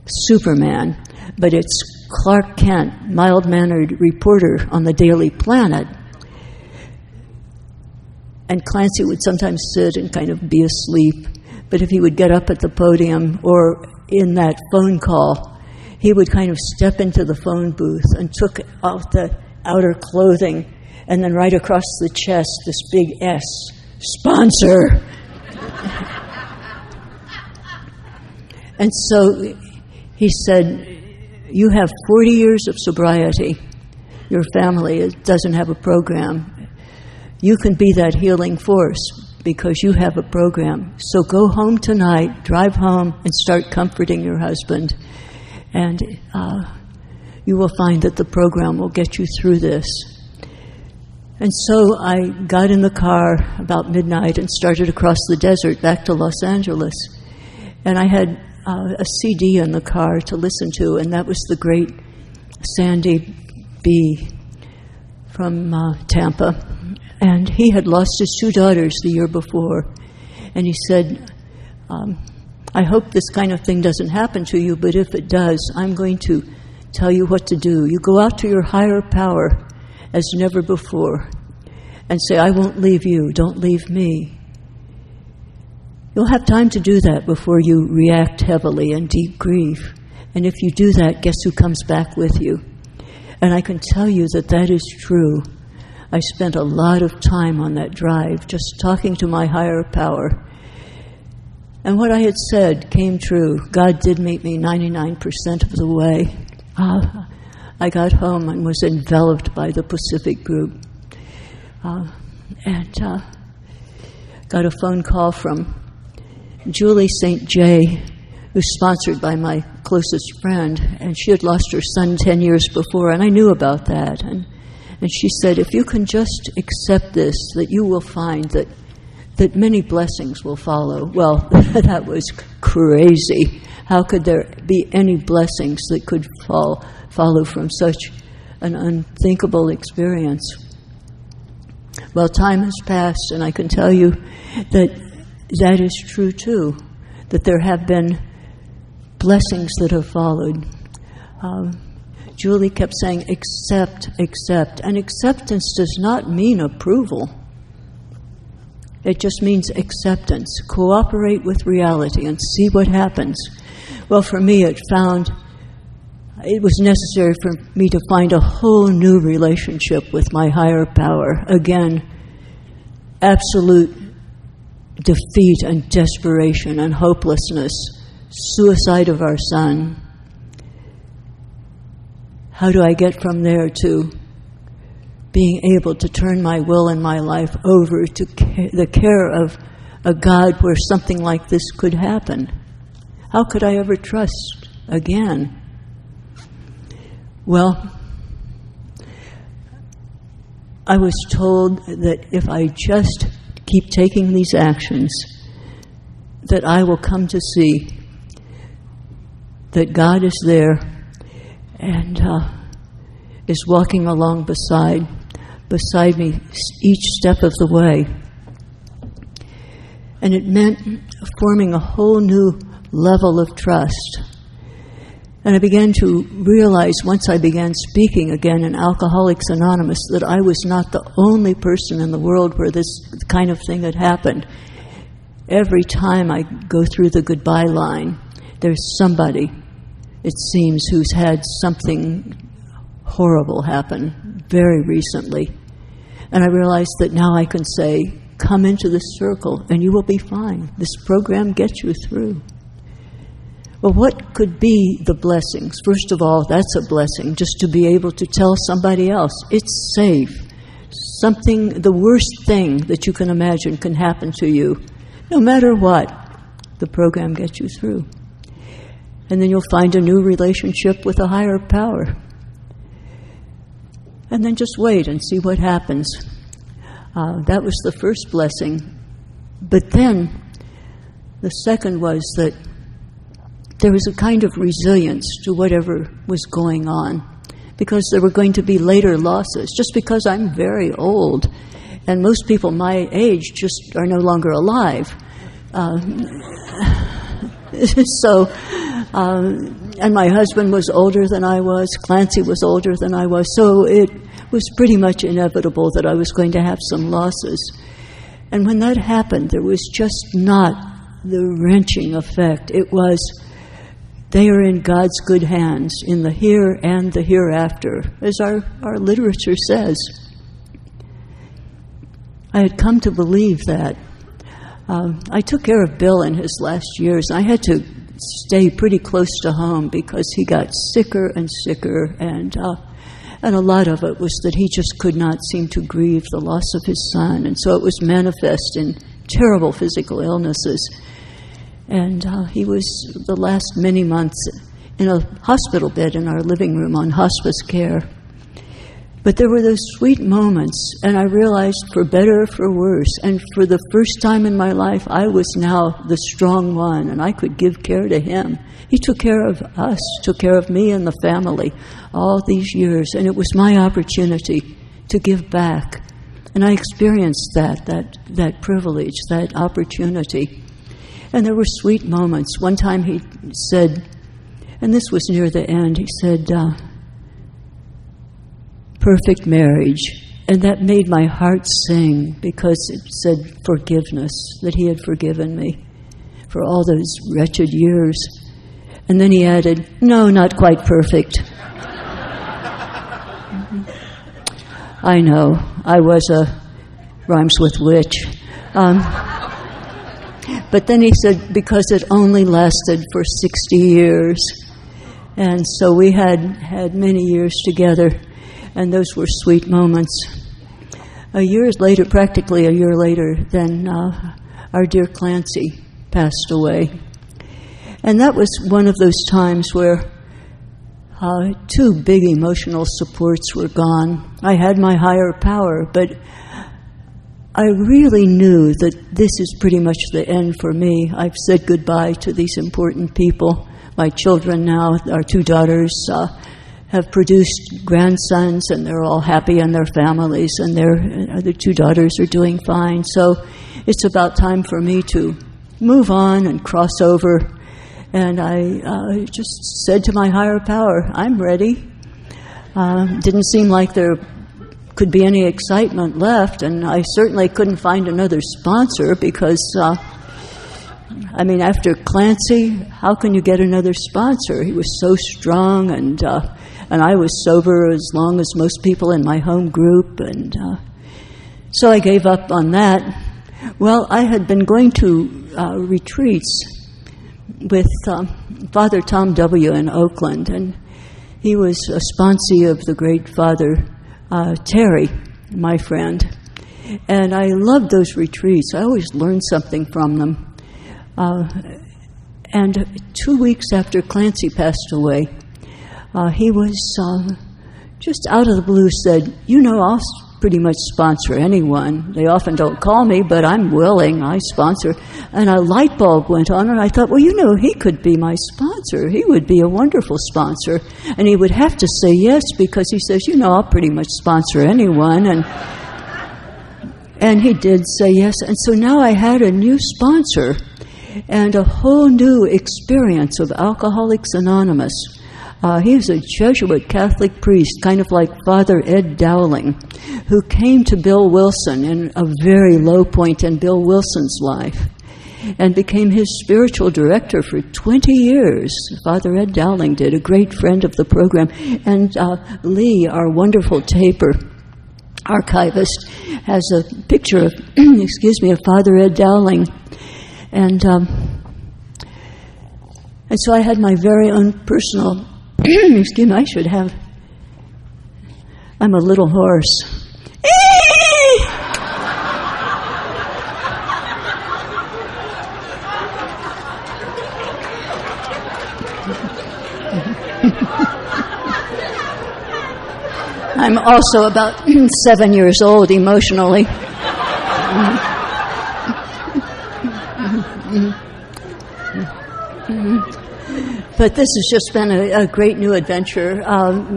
Superman, but it's Clark Kent, mild-mannered reporter on the Daily Planet. And Clancy would sometimes sit and kind of be asleep, but if he would get up at the podium or in that phone call, he would kind of step into the phone booth and took off the outer clothing, and then right across the chest, this big S, sponsor. And so he said, you have 40 years of sobriety. Your family doesn't have a program. You can be that healing force because you have a program. So go home tonight, drive home, and start comforting your husband. And you will find that the program will get you through this. And so I got in the car about midnight and started across the desert back to Los Angeles. And I had a CD in the car to listen to, and that was the great Sandy B. from Tampa. And he had lost his 2 daughters the year before. And he said, I hope this kind of thing doesn't happen to you, but if it does, I'm going to tell you what to do. You go out to your higher power as never before and say, I won't leave you, don't leave me. You'll have time to do that before you react heavily in deep grief. And if you do that, guess who comes back with you? And I can tell you that that is true. I spent a lot of time on that drive just talking to my higher power. And what I had said came true. God did meet me 99% of the way. I got home and was enveloped by the Pacific group. And got a phone call from Julie St. J., who's sponsored by my closest friend, and she had lost her son 10 years before, and I knew about that. And she said, if you can just accept this, that you will find that many blessings will follow. Well, that was crazy. How could there be any blessings that could follow from such an unthinkable experience? Well, time has passed, and I can tell you that is true too, that there have been blessings that have followed. Julie kept saying, accept, accept. And acceptance does not mean approval. It just means acceptance. Cooperate with reality and see what happens. Well, for me, it was necessary for me to find a whole new relationship with my higher power. Again, absolute defeat and desperation and hopelessness, suicide of our son. How do I get from there to being able to turn my will and my life over to the care of a God where something like this could happen? How could I ever trust again? Well, I was told that if I just keep taking these actions, that I will come to see that God is there and is walking along beside me each step of the way. And it meant forming a whole new level of trust. And I began to realize, once I began speaking again in Alcoholics Anonymous, that I was not the only person in the world where this kind of thing had happened. Every time I go through the goodbye line, there's somebody, it seems, who's had something horrible happen very recently. And I realized that now I can say, come into this circle and you will be fine. This program gets you through. Well, what could be the blessings? First of all, that's a blessing, just to be able to tell somebody else, it's safe. The worst thing that you can imagine can happen to you. No matter what, the program gets you through. And then you'll find a new relationship with a higher power. and then just wait and see what happens. That was the first blessing. But then the second was that there was a kind of resilience to whatever was going on, because there were going to be later losses. Just because I'm very old, and most people my age just are no longer alive. And my husband was older than I was, Clancy was older than I was, so it was pretty much inevitable that I was going to have some losses. And when that happened, there was just not the wrenching effect. It was, they are in God's good hands in the here and the hereafter, as our literature says. I had come to believe that. I took care of Bill in his last years. I had to stay pretty close to home because he got sicker and sicker, and a lot of it was that he just could not seem to grieve the loss of his son, and so it was manifest in terrible physical illnesses. And he was the last many months in a hospital bed in our living room on hospice care. But there were those sweet moments, and I realized, for better or for worse, and for the first time in my life, I was now the strong one, and I could give care to him. He took care of us, took care of me and the family all these years, and it was my opportunity to give back. And I experienced that privilege, that opportunity. And there were sweet moments. One time he said, and this was near the end, he said, perfect marriage. And that made my heart sing, because it said forgiveness, that he had forgiven me for all those wretched years. And then he added, no, not quite perfect. I know, I was rhymes with which. But then he said, because it only lasted for 60 years. And so we had many years together, and those were sweet moments. A year later, practically a year later, then our dear Clancy passed away. And that was one of those times where two big emotional supports were gone. I had my higher power, but I really knew that this is pretty much the end for me. I've said goodbye to these important people. My children now, our two daughters, have produced grandsons, and they're all happy in their families, and their other two daughters are doing fine. So it's about time for me to move on and cross over. And I just said to my higher power, I'm ready. Didn't seem like there could be any excitement left, and I certainly couldn't find another sponsor because, after Clancy, how can you get another sponsor? He was so strong, and I was sober as long as most people in my home group, and so I gave up on that. Well, I had been going to retreats with Father Tom W. in Oakland, and he was a sponsee of the great Father Terry, my friend. And I loved those retreats. I always learned something from them. And 2 weeks after Clancy passed away, he was just out of the blue said, I'll pretty much sponsor anyone. They often don't call me, but I'm willing. I sponsor. And a light bulb went on, and I thought, he could be my sponsor. He would be a wonderful sponsor. And he would have to say yes, because he says, I'll pretty much sponsor anyone. And he did say yes. And so now I had a new sponsor and a whole new experience of Alcoholics Anonymous. He was a Jesuit Catholic priest, kind of like Father Ed Dowling, who came to Bill Wilson in a very low point in Bill Wilson's life and became his spiritual director for 20 years. Father Ed Dowling did, a great friend of the program. And Lee, our wonderful taper archivist, has a picture of, of Father Ed Dowling. And so I had my very own personal I should have. I'm a little hoarse. I'm also about 7 years old emotionally. But this has just been a great new adventure.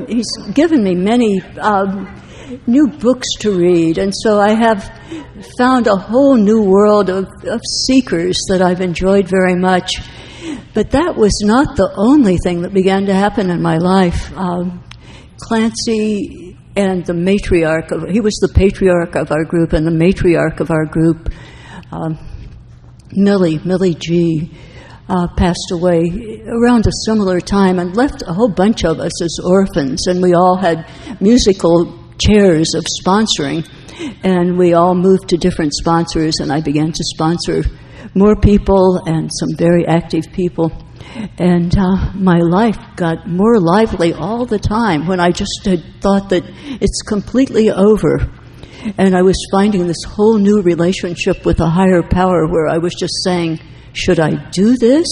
He's given me many new books to read, and so I have found a whole new world of seekers that I've enjoyed very much. But that was not the only thing that began to happen in my life. Clancy and the matriarch, he was the patriarch of our group and the matriarch of our group, Millie G., passed away around a similar time and left a whole bunch of us as orphans, and we all had musical chairs of sponsoring, and we all moved to different sponsors, and I began to sponsor more people and some very active people, and my life got more lively all the time when I just had thought that it's completely over. And I was finding this whole new relationship with a higher power where I was just saying, should I do this?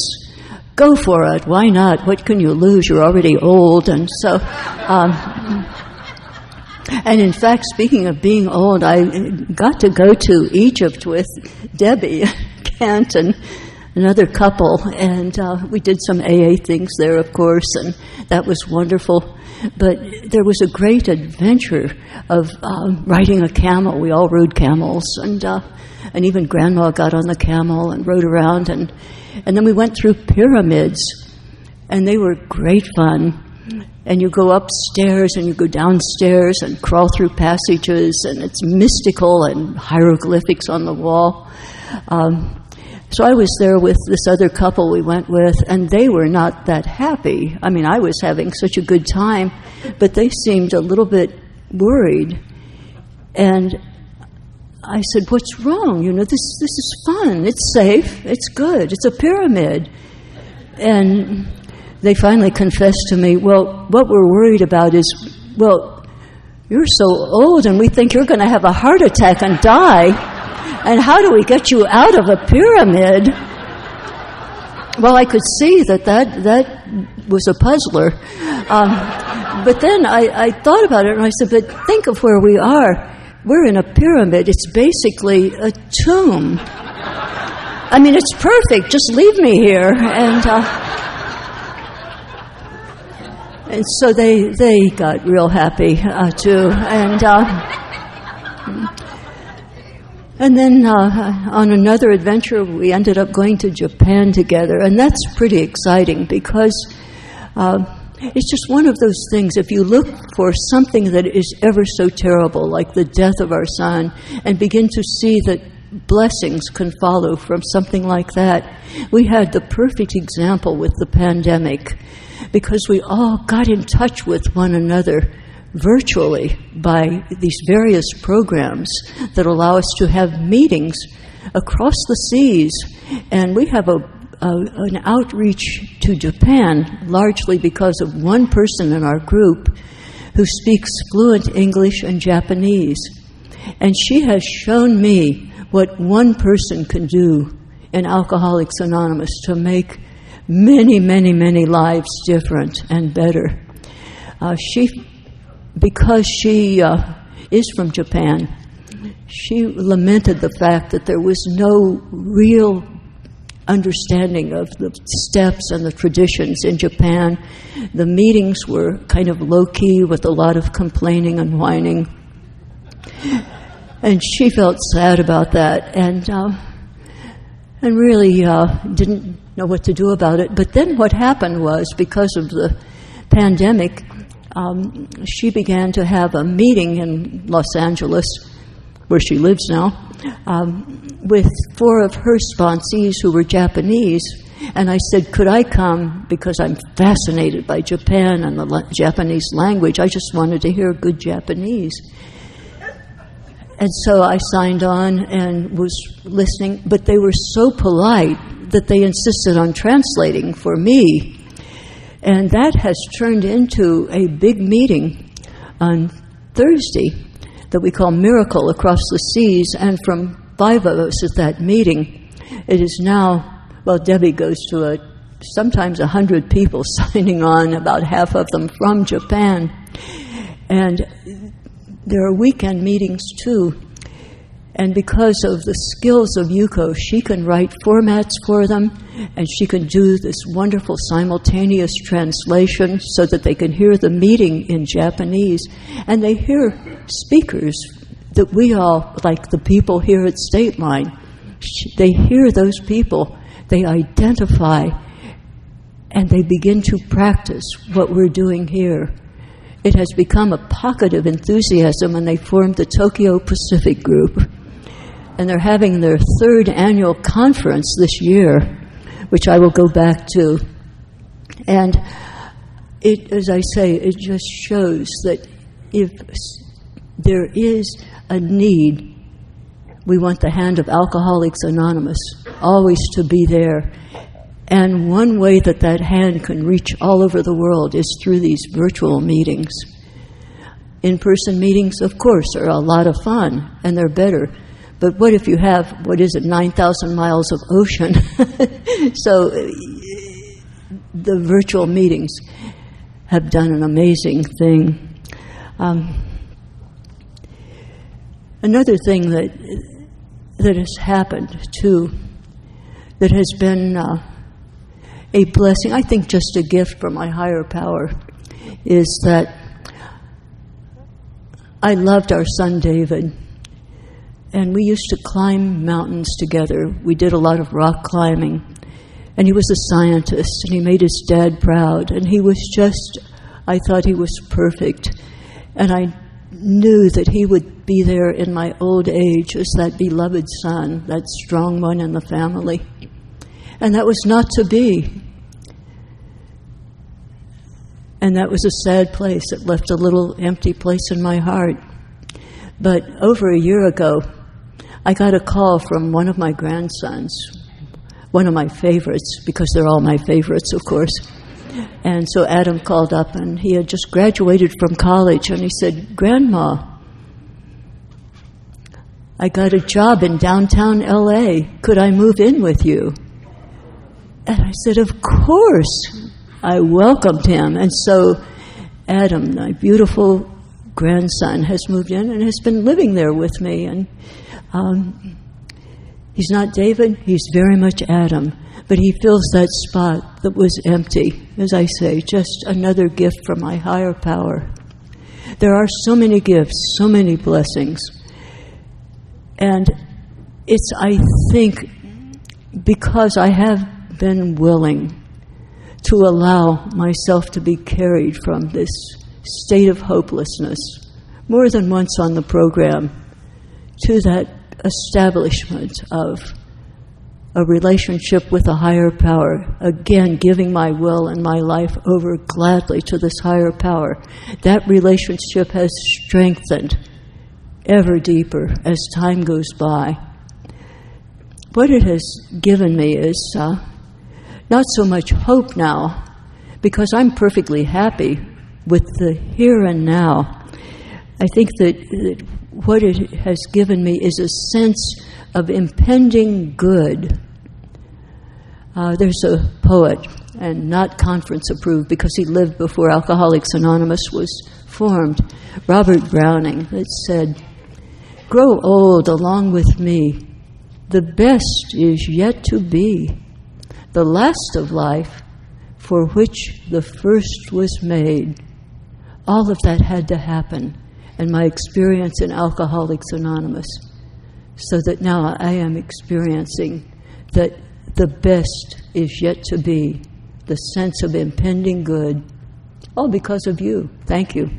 Go for it. Why not? What can you lose? You're already old. And so, and in fact, speaking of being old, I got to go to Egypt with Debbie Kent and another couple, and we did some AA things there, of course, and that was wonderful. But there was a great adventure of riding a camel. We all rode camels, and even Grandma got on the camel and rode around, and then we went through pyramids, and they were great fun. And you go upstairs and you go downstairs and crawl through passages, and it's mystical and hieroglyphics on the wall. So I was there with this other couple we went with, and they were not that happy. I mean, I was having such a good time, but they seemed a little bit worried. And I said, what's wrong? You know, this is fun. It's safe. It's good. It's a pyramid. And they finally confessed to me, well, what we're worried about is, well, you're so old and we think you're going to have a heart attack and die. And how do we get you out of a pyramid? Well, I could see that was a puzzler. But then I thought about it and I said, but think of where we are. We're in a pyramid. It's basically a tomb. I mean, it's perfect. Just leave me here. And so they got real happy too. And then on another adventure, we ended up going to Japan together, and that's pretty exciting because it's just one of those things. If you look for something that is ever so terrible, like the death of our son, and begin to see that blessings can follow from something like that, we had the perfect example with the pandemic because we all got in touch with one another virtually by these various programs that allow us to have meetings across the seas. And we have an outreach to Japan largely because of one person in our group who speaks fluent English and Japanese. And she has shown me what one person can do in Alcoholics Anonymous to make many, many, many lives different and better. Because she is from Japan, she lamented the fact that there was no real understanding of the steps and the traditions in Japan. The meetings were kind of low-key with a lot of complaining and whining. And she felt sad about that and really didn't know what to do about it. But then what happened was, because of the pandemic, she began to have a meeting in Los Angeles, where she lives now, with 4 of her sponsees who were Japanese. And I said, could I come? Because I'm fascinated by Japan and the Japanese language. I just wanted to hear good Japanese. And so I signed on and was listening, but they were so polite that they insisted on translating for me. And that has turned into a big meeting on Thursday that we call Miracle Across the Seas. And from 5 of us at that meeting, it is now, well, Debbie goes to sometimes 100 people signing on, about half of them from Japan. And there are weekend meetings too. And because of the skills of Yuko, she can write formats for them, and she can do this wonderful simultaneous translation so that they can hear the meeting in Japanese. And they hear speakers that we all, like the people here at Stateline, they hear those people, they identify, and they begin to practice what we're doing here. It has become a pocket of enthusiasm, and they formed the Tokyo Pacific Group. And they're having their 3rd annual conference this year, which I will go back to. And it, as I say, it just shows that if there is a need, we want the hand of Alcoholics Anonymous always to be there. And one way that that hand can reach all over the world is through these virtual meetings. In-person meetings, of course, are a lot of fun, and they're better. But what if you have, 9,000 miles of ocean? So the virtual meetings have done an amazing thing. Another thing that has happened, too, that has been a blessing, I think just a gift from my higher power, is that I loved our son David. And we used to climb mountains together. We did a lot of rock climbing. And he was a scientist, and he made his dad proud. And he was just, I thought he was perfect. And I knew that he would be there in my old age as that beloved son, that strong one in the family. And that was not to be. And that was a sad place. It left a little empty place in my heart. But over a year ago, I got a call from one of my grandsons, one of my favorites, because they're all my favorites, of course. And so Adam called up, and he had just graduated from college, and he said, "Grandma, I got a job in downtown LA. Could I move in with you?" And I said, "Of course." I welcomed him. And so Adam, my beautiful grandson, has moved in and has been living there with me. And he's not David, he's very much Adam, but he fills that spot that was empty. As I say, just another gift from my higher power. There are so many gifts, so many blessings. And it's, I think, because I have been willing to allow myself to be carried from this state of hopelessness, more than once on the program, to that establishment of a relationship with a higher power, again giving my will and my life over gladly to this higher power. That relationship has strengthened ever deeper as time goes by. What it has given me is not so much hope now, because I'm perfectly happy with the here and now. I think that what it has given me is a sense of impending good. There's a poet, and not conference approved because he lived before Alcoholics Anonymous was formed, Robert Browning, that said, "Grow old along with me. The best is yet to be. The last of life for which the first was made." All of that had to happen in my experience in Alcoholics Anonymous, so that now I am experiencing that the best is yet to be, the sense of impending good, all because of you. Thank you.